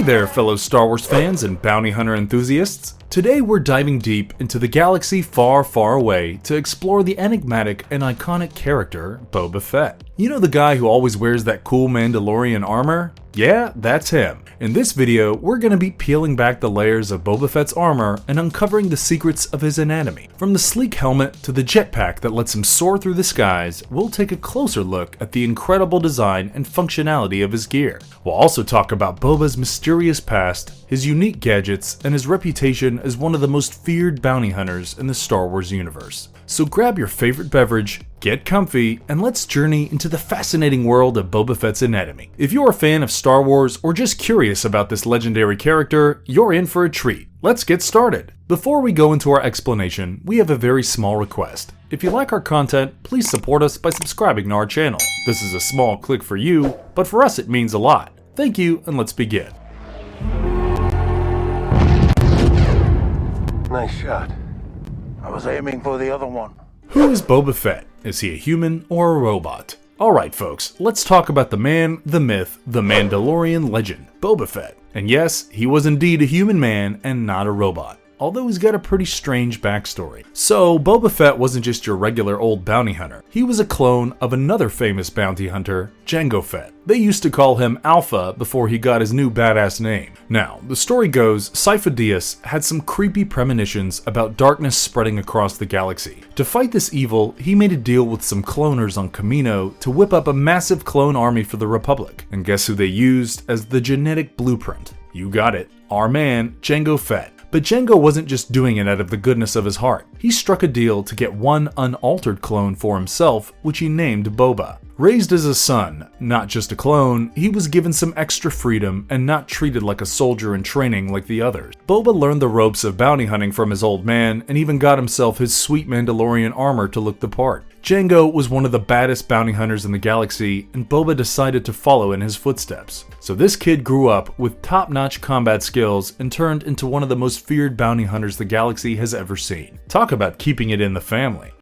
there, fellow Star Wars fans and bounty hunter enthusiasts. Today we're diving deep into the galaxy far, far away to explore the enigmatic and iconic character, Boba Fett. You know the guy who always wears that cool Mandalorian armor? Yeah, that's him. In this video, we're going to be peeling back the layers of Boba Fett's armor and uncovering the secrets of his anatomy. From the sleek helmet to the jetpack that lets him soar through the skies, we'll take a closer look at the incredible design and functionality of his gear. We'll also talk about Boba's mysterious past, his unique gadgets, and his reputation as one of the most feared bounty hunters in the Star Wars universe. So grab your favorite beverage, get comfy, and let's journey into the fascinating world of Boba Fett's anatomy. If you're a fan of Star Wars or just curious about this legendary character, you're in for a treat. Let's get started. Before we go into our explanation, we have a very small request. If you like our content, please support us by subscribing to our channel. This is a small click for you, but for us it means a lot. Thank you, and let's begin. Nice shot. I was aiming for the other one. Who is Boba Fett? Is he a human or a robot? Alright folks, let's talk about the man, the myth, the Mandalorian legend, Boba Fett. And yes, he was indeed a human man and not a robot, although he's got a pretty strange backstory. So, Boba Fett wasn't just your regular old bounty hunter. He was a clone of another famous bounty hunter, Jango Fett. They used to call him Alpha before he got his new badass name. Now, the story goes, Sifo Dyas had some creepy premonitions about darkness spreading across the galaxy. To fight this evil, he made a deal with some cloners on Kamino to whip up a massive clone army for the Republic. And guess who they used as the genetic blueprint? You got it, our man, Jango Fett. But Jango wasn't just doing it out of the goodness of his heart. He struck a deal to get one unaltered clone for himself, which he named Boba. Raised as a son, not just a clone, he was given some extra freedom and not treated like a soldier in training like the others. Boba learned the ropes of bounty hunting from his old man and even got himself his sweet Mandalorian armor to look the part. Jango was one of the baddest bounty hunters in the galaxy, and Boba decided to follow in his footsteps. So this kid grew up with top-notch combat skills and turned into one of the most feared bounty hunters the galaxy has ever seen. Talk about keeping it in the family.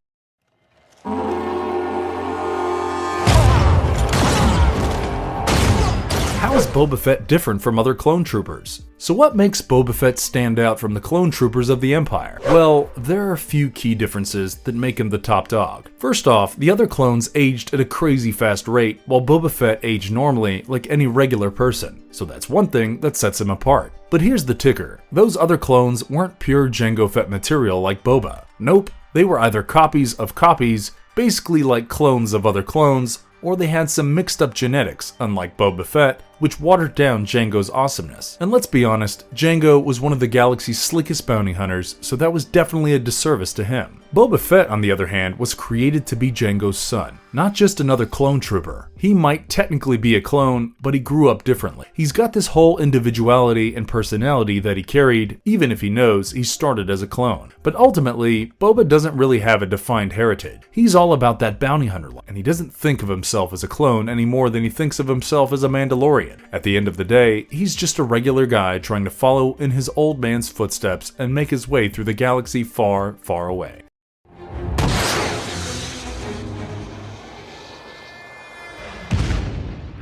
How is Boba Fett different from other clone troopers? So what makes Boba Fett stand out from the clone troopers of the Empire? Well, there are a few key differences that make him the top dog. First off, the other clones aged at a crazy fast rate, while Boba Fett aged normally like any regular person. So that's one thing that sets him apart. But here's the ticker. Those other clones weren't pure Jango Fett material like Boba. Nope, they were either copies of copies, basically like clones of other clones, or they had some mixed up genetics, unlike Boba Fett, which watered down Jango's awesomeness. And let's be honest, Jango was one of the galaxy's slickest bounty hunters, so that was definitely a disservice to him. Boba Fett, on the other hand, was created to be Jango's son, not just another clone trooper. He might technically be a clone, but he grew up differently. He's got this whole individuality and personality that he carried, even if he knows he started as a clone. But ultimately, Boba doesn't really have a defined heritage. He's all about that bounty hunter life, and he doesn't think of himself as a clone any more than he thinks of himself as a Mandalorian. At the end of the day, he's just a regular guy trying to follow in his old man's footsteps and make his way through the galaxy far, far away.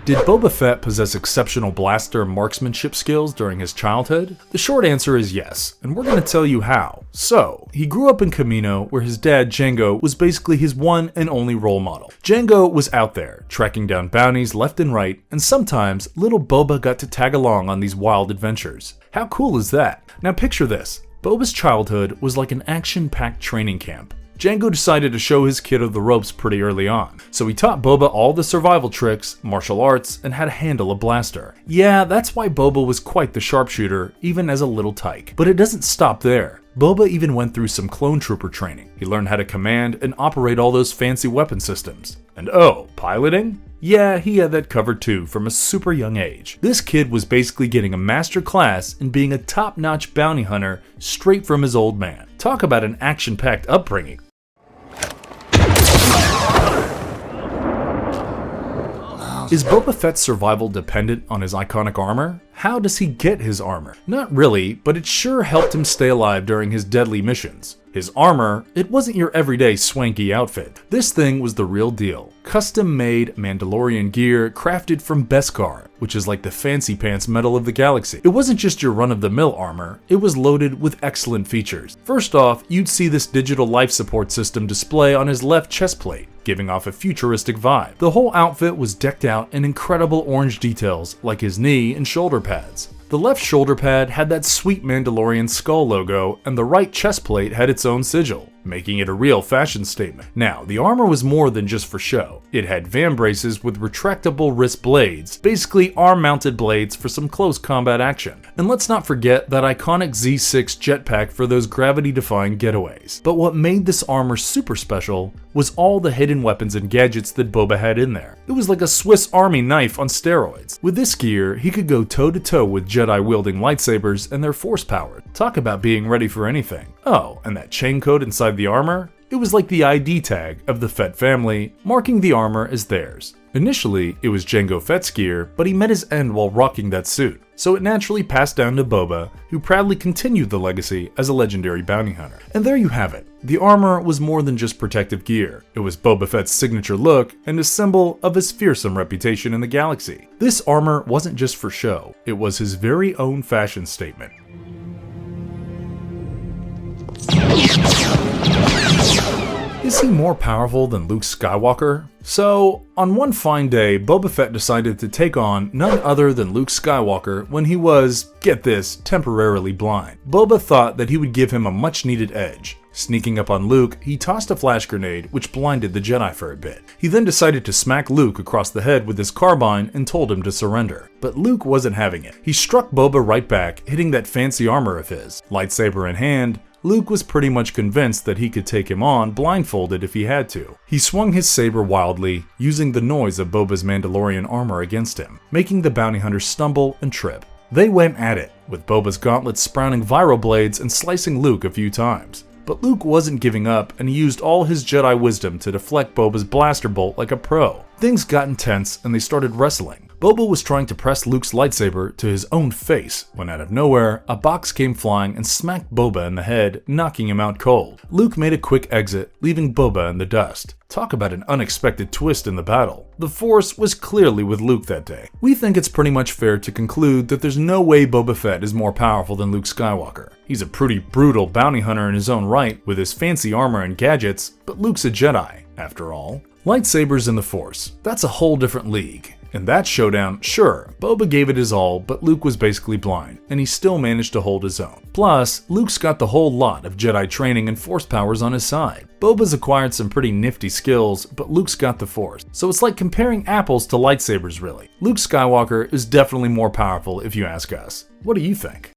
Did Boba Fett possess exceptional blaster marksmanship skills during his childhood? The short answer is yes, and we're going to tell you how. So, he grew up in Kamino, where his dad, Jango, was basically his one and only role model. Jango was out there, tracking down bounties left and right, and sometimes little Boba got to tag along on these wild adventures. How cool is that? Now picture this. Boba's childhood was like an action-packed training camp. Jango decided to show his kid the ropes pretty early on, so he taught Boba all the survival tricks, martial arts, and how to handle a blaster. Yeah, that's why Boba was quite the sharpshooter, even as a little tyke. But it doesn't stop there. Boba even went through some clone trooper training. He learned how to command and operate all those fancy weapon systems. And oh, piloting? Yeah, he had that covered too from a super young age. This kid was basically getting a master class in being a top-notch bounty hunter straight from his old man. Talk about an action-packed upbringing. Is Boba Fett's survival dependent on his iconic armor? How does he get his armor? Not really, but it sure helped him stay alive during his deadly missions. His armor, it wasn't your everyday swanky outfit. This thing was the real deal. Custom-made Mandalorian gear crafted from Beskar, which is like the fancy pants metal of the galaxy. It wasn't just your run-of-the-mill armor, it was loaded with excellent features. First off, you'd see this digital life support system display on his left chest plate, giving off a futuristic vibe. The whole outfit was decked out in incredible orange details, like his knee and shoulder pads. The left shoulder pad had that sweet Mandalorian skull logo, and the right chest plate had its own sigil, making it a real fashion statement. Now, the armor was more than just for show. It had van braces with retractable wrist blades, basically arm-mounted blades for some close combat action. And let's not forget that iconic Z6 jetpack for those gravity-defying getaways. But what made this armor super special was all the hidden weapons and gadgets that Boba had in there. It was like a Swiss Army knife on steroids. With this gear, he could go toe-to-toe with Jedi-wielding lightsabers and their force-powered. Talk about being ready for anything. Oh, and that chain code inside the armor? It was like the ID tag of the Fett family, marking the armor as theirs. Initially, it was Jango Fett's gear, but he met his end while rocking that suit, so it naturally passed down to Boba, who proudly continued the legacy as a legendary bounty hunter. And there you have it. The armor was more than just protective gear. It was Boba Fett's signature look and a symbol of his fearsome reputation in the galaxy. This armor wasn't just for show, it was his very own fashion statement. Is he more powerful than Luke Skywalker? So, on one fine day, Boba Fett decided to take on none other than Luke Skywalker when he was, get this, temporarily blind. Boba thought that he would give him a much-needed edge. Sneaking up on Luke, he tossed a flash grenade, which blinded the Jedi for a bit. He then decided to smack Luke across the head with his carbine and told him to surrender. But Luke wasn't having it. He struck Boba right back, hitting that fancy armor of his. Lightsaber in hand, Luke was pretty much convinced that he could take him on blindfolded if he had to. He swung his saber wildly, using the noise of Boba's Mandalorian armor against him, making the bounty hunter stumble and trip. They went at it, with Boba's gauntlets sprouting viral blades and slicing Luke a few times. But Luke wasn't giving up, and he used all his Jedi wisdom to deflect Boba's blaster bolt like a pro. Things got intense, and they started wrestling. Boba was trying to press Luke's lightsaber to his own face, when out of nowhere, a box came flying and smacked Boba in the head, knocking him out cold. Luke made a quick exit, leaving Boba in the dust. Talk about an unexpected twist in the battle. The Force was clearly with Luke that day. We think it's pretty much fair to conclude that there's no way Boba Fett is more powerful than Luke Skywalker. He's a pretty brutal bounty hunter in his own right, with his fancy armor and gadgets, but Luke's a Jedi, after all. Lightsabers in the Force, that's a whole different league. In that showdown, sure, Boba gave it his all, but Luke was basically blind, and he still managed to hold his own. Plus, Luke's got the whole lot of Jedi training and Force powers on his side. Boba's acquired some pretty nifty skills, but Luke's got the Force. So it's like comparing apples to lightsabers, really. Luke Skywalker is definitely more powerful if you ask us. What do you think?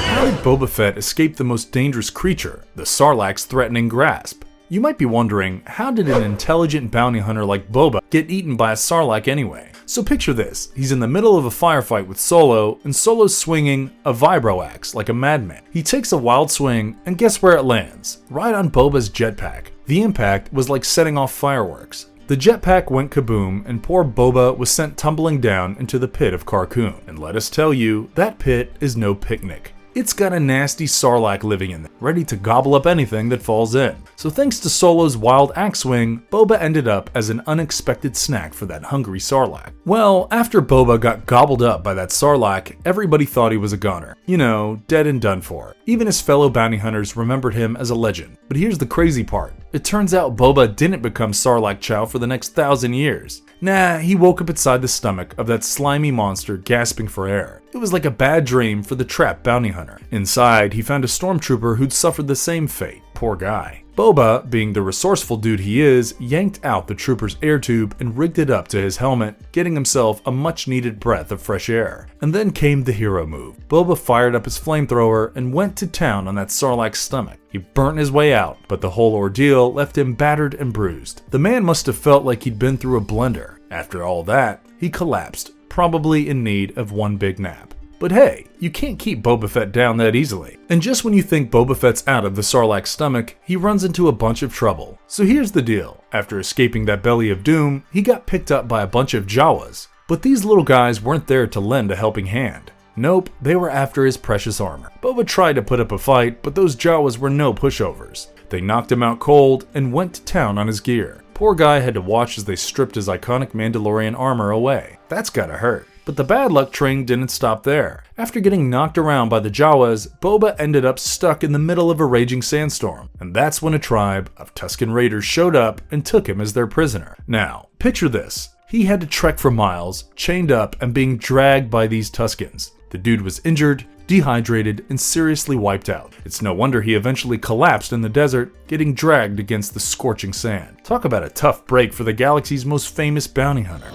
How did Boba Fett escape the most dangerous creature, the Sarlac's threatening grasp? You might be wondering, how did an intelligent bounty hunter like Boba get eaten by a Sarlac anyway? So picture this, he's in the middle of a firefight with Solo, and Solo's swinging a vibro axe like a madman. He takes a wild swing, and guess where it lands? Right on Boba's jetpack. The impact was like setting off fireworks. The jetpack went kaboom, and poor Boba was sent tumbling down into the pit of Carkoon. And let us tell you, that pit is no picnic. It's got a nasty Sarlac living in there, ready to gobble up anything that falls in. So thanks to Solo's wild axe swing, Boba ended up as an unexpected snack for that hungry Sarlac. Well, after Boba got gobbled up by that Sarlac, everybody thought he was a goner. You know, dead and done for. Even his fellow bounty hunters remembered him as a legend. But here's the crazy part. It turns out Boba didn't become Sarlac Chow for the next 1,000 years. Nah, he woke up inside the stomach of that slimy monster gasping for air. It was like a bad dream for the trapped bounty hunter. Inside, he found a stormtrooper who'd suffered the same fate. Poor guy. Boba, being the resourceful dude he is, yanked out the trooper's air tube and rigged it up to his helmet, getting himself a much-needed breath of fresh air. And then came the hero move. Boba fired up his flamethrower and went to town on that Sarlac's stomach. He burnt his way out, but the whole ordeal left him battered and bruised. The man must have felt like he'd been through a blender. After all that, he collapsed, probably in need of one big nap. But hey, you can't keep Boba Fett down that easily. And just when you think Boba Fett's out of the Sarlac's stomach, he runs into a bunch of trouble. So here's the deal. After escaping that belly of doom, he got picked up by a bunch of Jawas. But these little guys weren't there to lend a helping hand. Nope, they were after his precious armor. Boba tried to put up a fight, but those Jawas were no pushovers. They knocked him out cold and went to town on his gear. Poor guy had to watch as they stripped his iconic Mandalorian armor away. That's gotta hurt. But the bad luck train didn't stop there. After getting knocked around by the Jawas, Boba ended up stuck in the middle of a raging sandstorm, and that's when a tribe of Tusken Raiders showed up and took him as their prisoner. Now, picture this. He had to trek for miles, chained up and being dragged by these Tuskens. The dude was injured, dehydrated, and seriously wiped out. It's no wonder he eventually collapsed in the desert, getting dragged against the scorching sand. Talk about a tough break for the galaxy's most famous bounty hunter.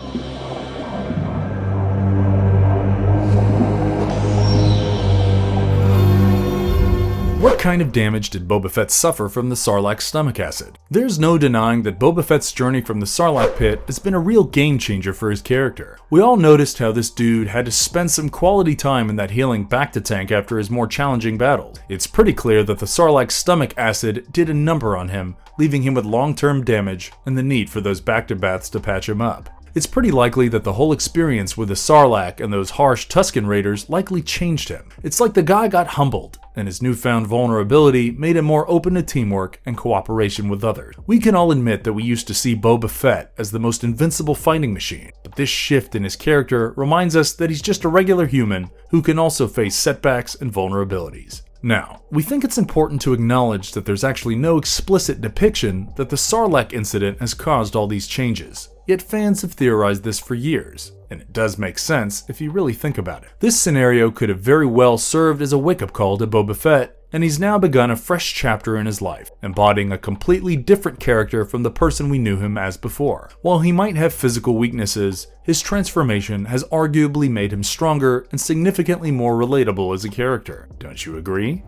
What kind of damage did Boba Fett suffer from the Sarlac stomach acid? There's no denying that Boba Fett's journey from the Sarlac pit has been a real game changer for his character. We all noticed how this dude had to spend some quality time in that healing back to tank after his more challenging battles. It's pretty clear that the Sarlac stomach acid did a number on him, leaving him with long-term damage and the need for those back-to-baths to patch him up. It's pretty likely that the whole experience with the Sarlac and those harsh Tusken Raiders likely changed him. It's like the guy got humbled, and his newfound vulnerability made him more open to teamwork and cooperation with others. We can all admit that we used to see Boba Fett as the most invincible fighting machine, but this shift in his character reminds us that he's just a regular human who can also face setbacks and vulnerabilities. Now, we think it's important to acknowledge that there's actually no explicit depiction that the Sarlac incident has caused all these changes. Yet fans have theorized this for years, and it does make sense if you really think about it. This scenario could have very well served as a wake-up call to Boba Fett, and he's now begun a fresh chapter in his life, embodying a completely different character from the person we knew him as before. While he might have physical weaknesses, his transformation has arguably made him stronger and significantly more relatable as a character. Don't you agree?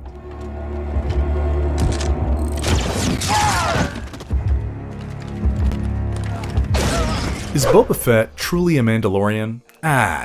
Is Boba Fett truly a Mandalorian?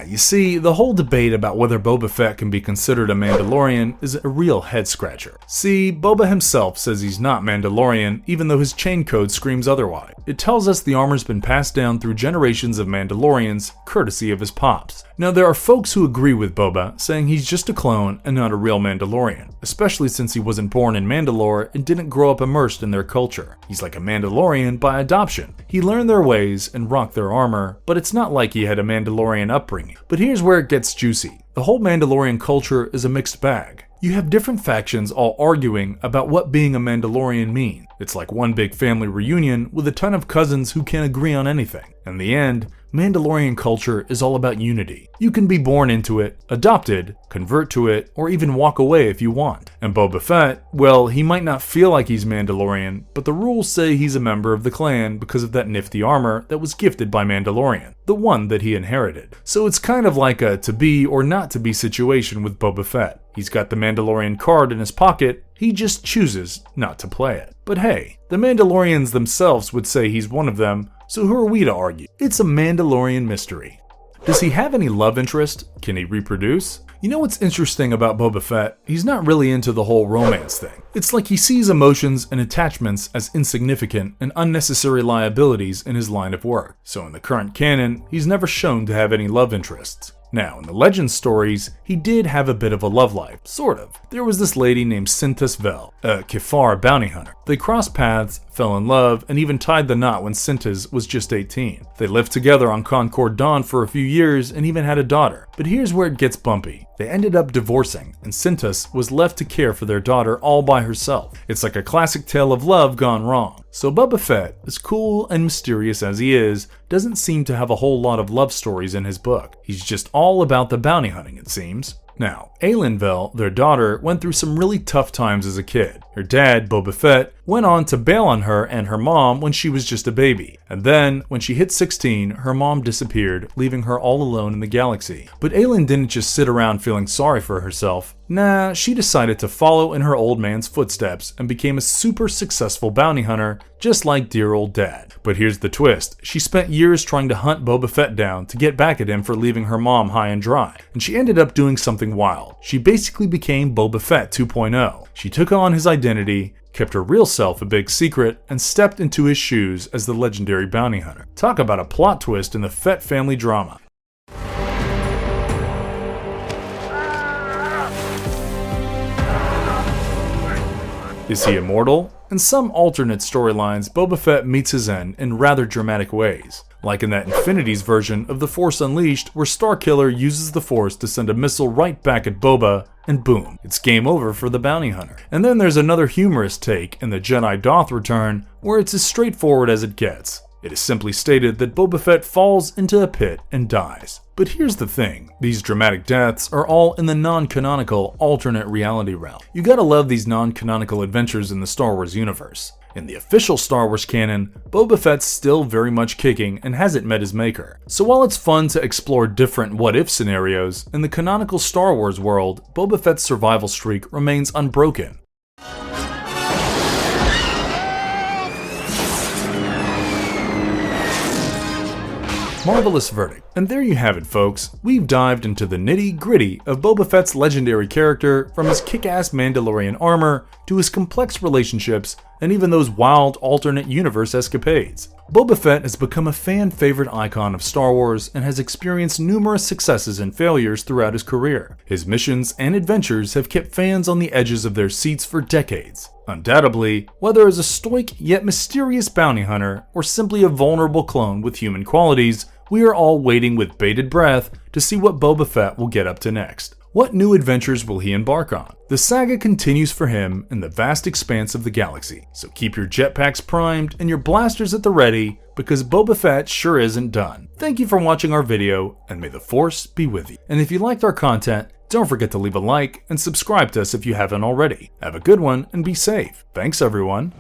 You see, the whole debate about whether Boba Fett can be considered a Mandalorian is a real head-scratcher. See, Boba himself says he's not Mandalorian, even though his chain code screams otherwise. It tells us the armor's been passed down through generations of Mandalorians, courtesy of his pops. Now, there are folks who agree with Boba, saying he's just a clone and not a real Mandalorian, especially since he wasn't born in Mandalore and didn't grow up immersed in their culture. He's like a Mandalorian by adoption. He learned their ways and rocked their armor, but it's not like he had a Mandalorian upbringing. But here's where it gets juicy. The whole Mandalorian culture is a mixed bag. You have different factions all arguing about what being a Mandalorian means. It's like one big family reunion with a ton of cousins who can't agree on anything. In the end, Mandalorian culture is all about unity. You can be born into it, adopted, convert to it, or even walk away if you want. And Boba Fett, well, he might not feel like he's Mandalorian, but the rules say he's a member of the clan because of that nifty armor that was gifted by Mandalorian, the one that he inherited. So it's kind of like a to be or not to be situation with Boba Fett. He's got the Mandalorian card in his pocket, he just chooses not to play it. But hey, the Mandalorians themselves would say he's one of them, so who are we to argue? It's a Mandalorian mystery. Does he have any love interest? Can he reproduce? You know what's interesting about Boba Fett? He's not really into the whole romance thing. It's like he sees emotions and attachments as insignificant and unnecessary liabilities in his line of work. So in the current canon, he's never shown to have any love interests. Now, in the Legends stories, he did have a bit of a love life, sort of. There was this lady named Sintas Vel, a Kefar bounty hunter. They crossed paths, fell in love, and even tied the knot when Sintas was just 18. They lived together on Concord Dawn for a few years and even had a daughter. But here's where it gets bumpy. They ended up divorcing, and Sintas was left to care for their daughter all by herself. It's like a classic tale of love gone wrong. So Boba Fett, as cool and mysterious as he is, doesn't seem to have a whole lot of love stories in his book. He's just all about the bounty hunting, it seems. Now, Aelin Vel, their daughter, went through some really tough times as a kid. Her dad, Boba Fett, went on to bail on her and her mom when she was just a baby. And then, when she hit 16, her mom disappeared, leaving her all alone in the galaxy. But Aelin didn't just sit around feeling sorry for herself. Nah, she decided to follow in her old man's footsteps and became a super successful bounty hunter, just like dear old dad. But here's the twist. She spent years trying to hunt Boba Fett down to get back at him for leaving her mom high and dry. And she ended up doing something wild. She basically became Boba Fett 2.0. She took on his identity, kept her real self a big secret, and stepped into his shoes as the legendary bounty hunter. Talk about a plot twist in the Fett family drama. Is he immortal? In some alternate storylines, Boba Fett meets his end in rather dramatic ways, like in that Infinity's version of The Force Unleashed where Starkiller uses the Force to send a missile right back at Boba, and boom, it's game over for the bounty hunter. And then there's another humorous take in the Jedi Doth Return where it's as straightforward as it gets. It is simply stated that Boba Fett falls into a pit and dies. But here's the thing, these dramatic deaths are all in the non-canonical alternate reality realm. You gotta love these non-canonical adventures in the Star Wars universe. In the official Star Wars canon, Boba Fett's still very much kicking and hasn't met his maker. So while it's fun to explore different what-if scenarios, in the canonical Star Wars world, Boba Fett's survival streak remains unbroken. Marvelous verdict. And there you have it, folks. We've dived into the nitty-gritty of Boba Fett's legendary character, from his kick-ass Mandalorian armor to his complex relationships and even those wild alternate universe escapades. Boba Fett has become a fan-favorite icon of Star Wars and has experienced numerous successes and failures throughout his career. His missions and adventures have kept fans on the edges of their seats for decades. Undoubtedly, whether as a stoic yet mysterious bounty hunter or simply a vulnerable clone with human qualities, we are all waiting with bated breath to see what Boba Fett will get up to next. What new adventures will he embark on? The saga continues for him in the vast expanse of the galaxy, so keep your jetpacks primed and your blasters at the ready, because Boba Fett sure isn't done. Thank you for watching our video, and may the Force be with you. And if you liked our content, don't forget to leave a like and subscribe to us if you haven't already. Have a good one and be safe. Thanks everyone.